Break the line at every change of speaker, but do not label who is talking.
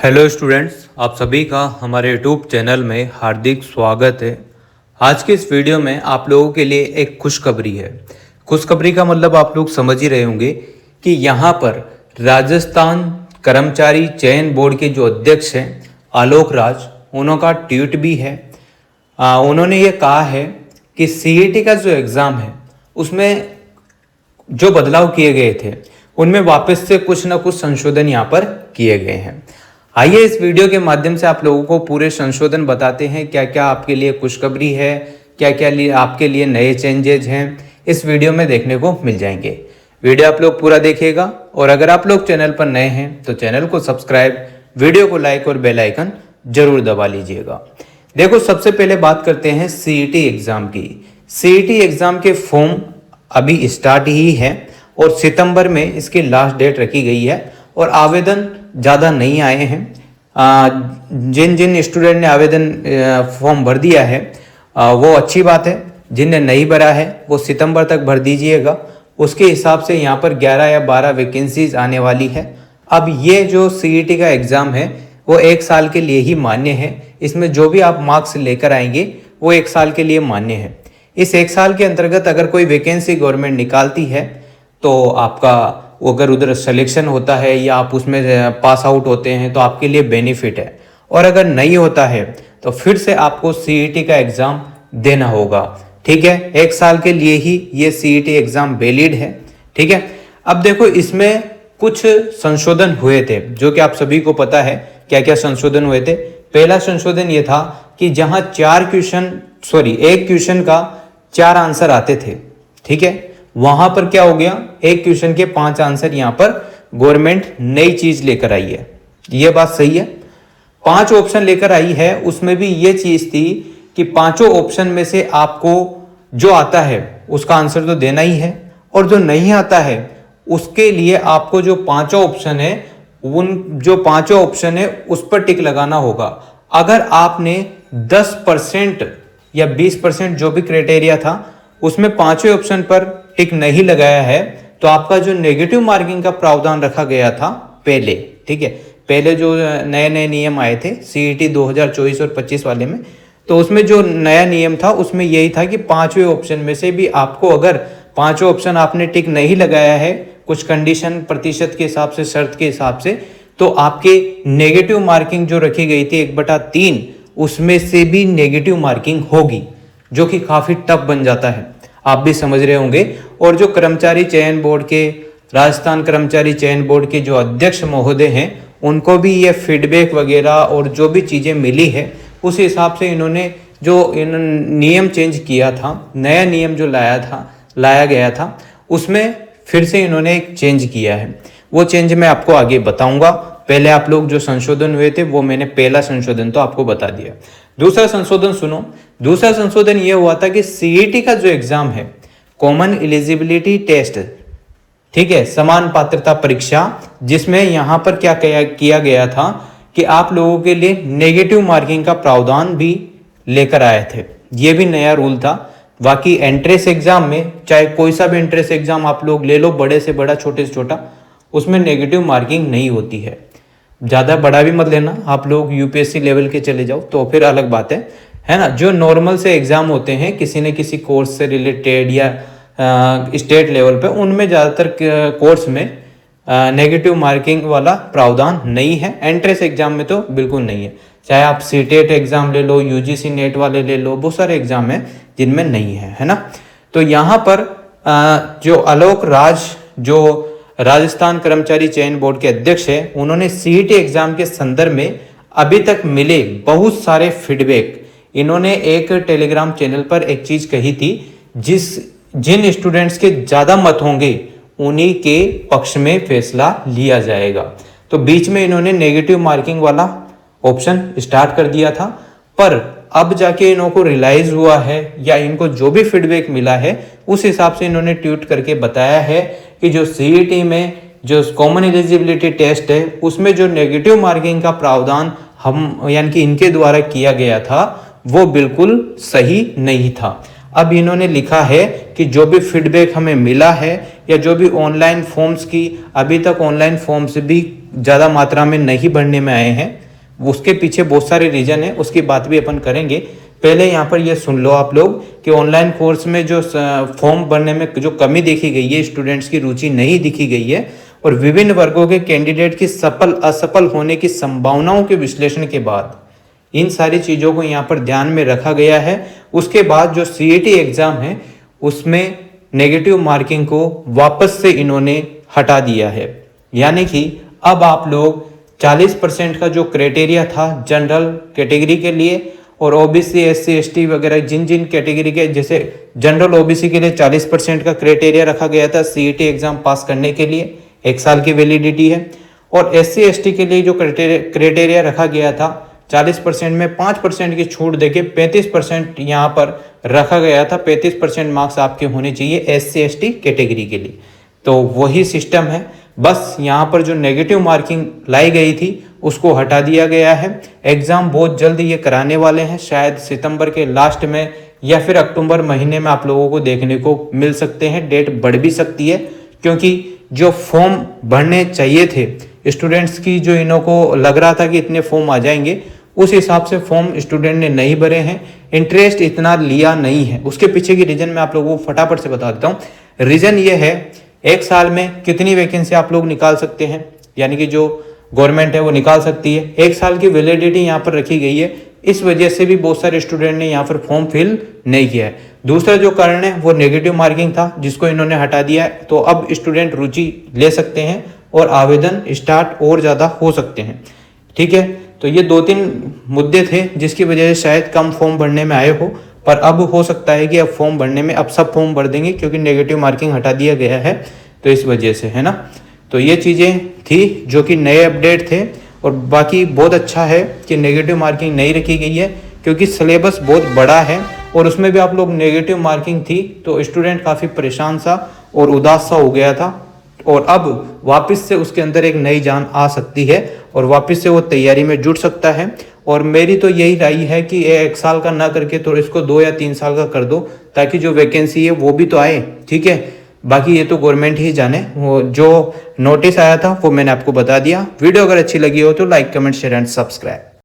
Hello students, आप सभी का हमारे यूट्यूब चैनल में हार्दिक स्वागत है। आज के इस वीडियो में आप लोगों के लिए एक खुशखबरी है। खुशखबरी का मतलब आप लोग समझ ही रहे होंगे कि यहाँ पर राजस्थान कर्मचारी चयन बोर्ड के जो अध्यक्ष हैं आलोक राज, उनका ट्वीट भी है। उन्होंने ये कहा है कि सीईटी का जो एग्ज़ाम है उसमें जो बदलाव किए गए थे उनमें वापस से कुछ ना कुछ संशोधन यहाँ पर किए गए हैं। आइए इस वीडियो के माध्यम से आप लोगों को पूरे संशोधन बताते हैं, क्या क्या आपके लिए खुशखबरी है, क्या क्या आपके लिए नए चेंजेज हैं, इस वीडियो में देखने को मिल जाएंगे। वीडियो आप लोग पूरा देखिएगा और अगर आप लोग चैनल पर नए हैं तो चैनल को सब्सक्राइब, वीडियो को लाइक और बेल आइकन जरूर दबा लीजिएगा। देखो, सबसे पहले बात करते हैं सीईटी एग्ज़ाम की। सीईटी एग्ज़ाम के फॉर्म अभी स्टार्ट ही है और सितंबर में इसकी लास्ट डेट रखी गई है और आवेदन ज़्यादा नहीं आए हैं। जिन जिन स्टूडेंट ने आवेदन फॉर्म भर दिया है वो अच्छी बात है, जिनने नहीं भरा है वो सितंबर तक भर दीजिएगा। उसके हिसाब से यहाँ पर 11 या 12 वैकेंसीज आने वाली है। अब ये जो सीईटी का एग्ज़ाम है वो 1 साल के लिए ही मान्य है। इसमें जो भी आप मार्क्स लेकर आएंगे वो 1 साल के लिए मान्य है। इस 1 साल के अंतर्गत अगर कोई वैकेंसी गवर्नमेंट निकालती है तो आपका अगर उधर सिलेक्शन होता है या आप उसमें पास आउट होते हैं तो आपके लिए बेनिफिट है, और अगर नहीं होता है तो फिर से आपको सीईटी का एग्ज़ाम देना होगा। ठीक है, 1 साल के लिए ही ये सीईटी एग्ज़ाम वैलिड है। ठीक है, अब देखो इसमें कुछ संशोधन हुए थे जो कि आप सभी को पता है। क्या क्या संशोधन हुए थे? पहला संशोधन ये था कि जहां एक क्वेश्चन का 4 आंसर आते थे, ठीक है, वहां पर क्या हो गया, एक क्वेश्चन के 5 आंसर यहां पर गवर्नमेंट नई चीज लेकर आई है। ये बात सही है। 5 ऑप्शन लेकर आई है, उसमें भी ये चीज थी कि 5 ऑप्शन में से आपको जो आता है उसका आंसर तो देना ही है, और जो नहीं आता है उसके लिए आपको जो 5 ऑप्शन है उस पर टिक लगाना होगा। अगर आपने 10% या 20% जो भी क्राइटेरिया था उसमें 5 ऑप्शन पर टिक नहीं लगाया है तो आपका जो नेगेटिव मार्किंग का प्रावधान रखा गया था पहले, ठीक है, पहले जो नए नए नियम आए थे सीईटी 2024 और 25 वाले में, तो उसमें जो नया नियम था उसमें यही था कि 5वें ऑप्शन में से भी आपको, अगर 5 ऑप्शन आपने टिक नहीं लगाया है कुछ कंडीशन प्रतिशत के हिसाब से, शर्त के हिसाब से, तो आपके नेगेटिव मार्किंग जो रखी गई थी 1/3 उसमें से भी नेगेटिव मार्किंग होगी, जो कि काफ़ी टफ बन जाता है, आप भी समझ रहे होंगे। और जो कर्मचारी चयन बोर्ड के, राजस्थान कर्मचारी चयन बोर्ड के जो अध्यक्ष महोदय हैं उनको भी ये फीडबैक वगैरह और जो भी चीज़ें मिली है उस हिसाब से इन्होंने जो नियम चेंज किया था, नया नियम जो लाया गया था उसमें फिर से इन्होंने एक चेंज किया है। वो चेंज मैं आपको आगे बताऊंगा। पहले आप लोग जो संशोधन हुए थे वो मैंने पहला संशोधन तो आपको बता दिया। दूसरा संशोधन सुनो। दूसरा संशोधन ये हुआ था कि सीईटी का जो एग्जाम है, कॉमन एलिजिबिलिटी टेस्ट, ठीक है, समान पात्रता परीक्षा, जिसमें यहां पर क्या किया गया था कि आप लोगों के लिए नेगेटिव मार्किंग का प्रावधान भी लेकर आए थे। ये भी नया रूल था। बाकी एंट्रेंस एग्जाम में, चाहे कोई सा भी एंट्रेंस एग्जाम आप लोग ले लो, बड़े से बड़ा छोटे से छोटा, उसमें नेगेटिव मार्किंग नहीं होती है। ज़्यादा बड़ा भी मत लेना, आप लोग यूपीएससी लेवल के चले जाओ तो फिर अलग बात है ना। जो नॉर्मल से एग्जाम होते हैं किसी न किसी कोर्स से रिलेटेड या स्टेट लेवल पे, उनमें ज़्यादातर कोर्स में नेगेटिव मार्किंग वाला प्रावधान नहीं है। एंट्रेंस एग्जाम में तो बिल्कुल नहीं है। चाहे आप सीटेट एग्जाम ले लो, यूजीसी नेट वाले ले लो, बहुत सारे एग्जाम हैं जिनमें नहीं है ना। तो यहाँ पर जो आलोक राज, जो राजस्थान कर्मचारी चयन बोर्ड के अध्यक्ष है, उन्होंने सीईटी एग्जाम के संदर्भ में अभी तक मिले बहुत सारे फीडबैक, इन्होंने एक टेलीग्राम चैनल पर एक चीज कही थी, जिन स्टूडेंट्स के ज्यादा मत होंगे उन्हीं के पक्ष में फैसला लिया जाएगा। तो बीच में इन्होंने नेगेटिव मार्किंग वाला ऑप्शन स्टार्ट कर दिया था, पर अब जाके इनको रियलाइज हुआ है या इनको जो भी फीडबैक मिला है उस हिसाब से इन्होंने ट्वीट करके बताया है कि जो सीईटी में जो कॉमन एलिजिबिलिटी टेस्ट है उसमें जो नेगेटिव मार्किंग का प्रावधान हम यानी कि इनके द्वारा किया गया था वो बिल्कुल सही नहीं था। अब इन्होंने लिखा है कि जो भी फीडबैक हमें मिला है या जो भी ऑनलाइन फॉर्म्स की, अभी तक ऑनलाइन फॉर्म्स भी ज़्यादा मात्रा में नहीं भरने में आए हैं, उसके पीछे बहुत सारे रीजन है, उसकी बात भी अपन करेंगे। पहले यहाँ पर ये सुन लो आप लोग कि ऑनलाइन कोर्स में जो फॉर्म भरने में जो कमी देखी गई है, स्टूडेंट्स की रुचि नहीं दिखी गई है और विभिन्न वर्गों के कैंडिडेट की सफल असफल होने की संभावनाओं के विश्लेषण के बाद इन सारी चीज़ों को यहाँ पर ध्यान में रखा गया है। उसके बाद जो सीईटी एग्जाम है उसमें नेगेटिव मार्किंग को वापस से इन्होंने हटा दिया है, यानी कि अब आप लोग 40% का जो क्राइटेरिया था जनरल कैटेगरी के लिए और ओबीसी एससी एसटी वगैरह जिन जिन कैटेगरी के, जैसे जनरल ओबीसी के लिए 40% का क्राइटेरिया रखा गया था सीईटी एग्जाम पास करने के लिए, 1 साल की वैलिडिटी है। और एससी एसटी के लिए जो क्राइटेरिया रखा गया था 40% में 5% की छूट देके 35% यहाँ पर रखा गया था। 35% मार्क्स आपके होने चाहिए एससी एसटी कैटेगरी के लिए, तो वही सिस्टम है। बस यहाँ पर जो नेगेटिव मार्किंग लाई गई थी उसको हटा दिया गया है। एग्जाम बहुत जल्द ये कराने वाले हैं, शायद सितंबर के लास्ट में या फिर अक्टूबर महीने में आप लोगों को देखने को मिल सकते हैं। डेट बढ़ भी सकती है क्योंकि जो फॉर्म भरने चाहिए थे स्टूडेंट्स की, जो इन्हों को लग रहा था कि इतने फॉर्म आ जाएंगे, उस हिसाब से फॉर्म स्टूडेंट ने नहीं भरे हैं, इंटरेस्ट इतना लिया नहीं है। उसके पीछे की रीजन मैं आप लोगों को फटाफट से बता देता हूँ। रीजन ये है, 1 साल में कितनी वैकेंसी आप लोग निकाल सकते हैं, यानी कि जो गवर्नमेंट है वो निकाल सकती है। 1 साल की वैलिडिटी यहाँ पर रखी गई है, इस वजह से भी बहुत सारे स्टूडेंट ने यहाँ पर फॉर्म फिल नहीं किया है। दूसरा जो कारण है वो नेगेटिव मार्किंग था, जिसको इन्होंने हटा दिया है, तो अब स्टूडेंट रुचि ले सकते हैं और आवेदन स्टार्ट और ज़्यादा हो सकते हैं। ठीक है, तो ये 2-3 मुद्दे थे जिसकी वजह से शायद कम फॉर्म भरने में आए हो, पर अब हो सकता है कि अब फॉर्म भरने में अब सब फॉर्म भर देंगे क्योंकि नेगेटिव मार्किंग हटा दिया गया है, तो इस वजह से, है ना। तो ये चीज़ें थी जो कि नए अपडेट थे। और बाकी बहुत अच्छा है कि नेगेटिव मार्किंग नहीं रखी गई है क्योंकि सिलेबस बहुत बड़ा है और उसमें भी आप लोग नेगेटिव मार्किंग थी तो स्टूडेंट काफ़ी परेशान सा और उदास सा हो गया था। और अब वापस से उसके अंदर एक नई जान आ सकती है और वापस से वो तैयारी में जुट सकता है। और मेरी तो यही राय है कि 1 साल का ना करके तो इसको 2 या 3 साल का कर दो, ताकि जो वैकेंसी है वो भी तो आए। ठीक है, बाकी ये तो गवर्नमेंट ही जाने। वो जो नोटिस आया था वो मैंने आपको बता दिया। वीडियो अगर अच्छी लगी हो तो like comment share and subscribe.